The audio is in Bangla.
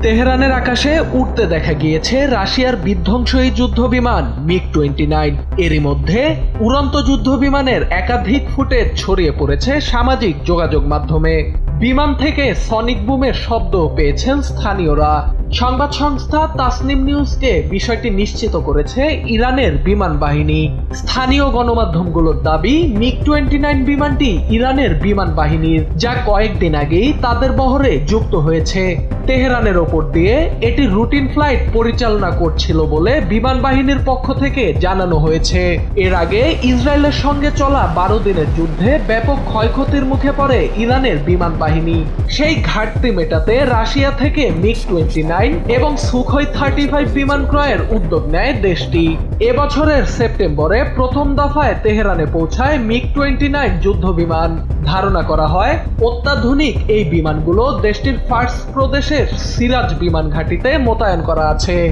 তেহরানের আকাশে উড়তে দেখা গিয়েছে রাশিয়ার বিধ্বংসী যুদ্ধ বিমান MiG-29। এরই মধ্যে উড়ন্ত যুদ্ধ বিমানের একাধিক ফুটেজ ছড়িয়ে পড়েছে সামাজিক যোগাযোগ মাধ্যমে। বিমান থেকে সনিক বুমের শব্দ পেয়েছেন স্থানীয়রা। সংবাদ সংস্থা তাসনিম নিউজকে বিষয়টি নিশ্চিত করেছে ইরানের বিমান বাহিনী। স্থানীয় গণমাধ্যমগুলোর দাবি, MiG-29 বিমানটি ইরানের বিমান বাহিনীর, যা কয়েকদিন আগেই তাদের বহরে যুক্ত হয়েছে। তেহরানের ওপর দিয়ে এটি রুটিন ফ্লাইট পরিচালনা করছিল বলে বিমান বাহিনীর পক্ষ থেকে জানানো হয়েছে। এর আগে ইসরায়েলের সঙ্গে চলা 12 দিনের যুদ্ধে ব্যাপক ক্ষয়ক্ষতির মুখে পড়ে ইরানের বিমান বাহিনী। সেই ঘাটতি মেটাতে রাশিয়া থেকে MiG-29 এবং সুখোই 35 বিমান ক্রয়ের উদ্যোগ নেয় দেশটি। এবছরের সেপ্টেম্বরে প্রথম দফায় তেহরানে পৌঁছায় MiG-29 যুদ্ধ বিমান। ধারণা করা হয় অত্যাধুনিক এই বিমানগুলো দেশটির ফার্স প্রদেশের সিরাজ বিমান ঘাঁটিতে মোতায়েন করা আছে।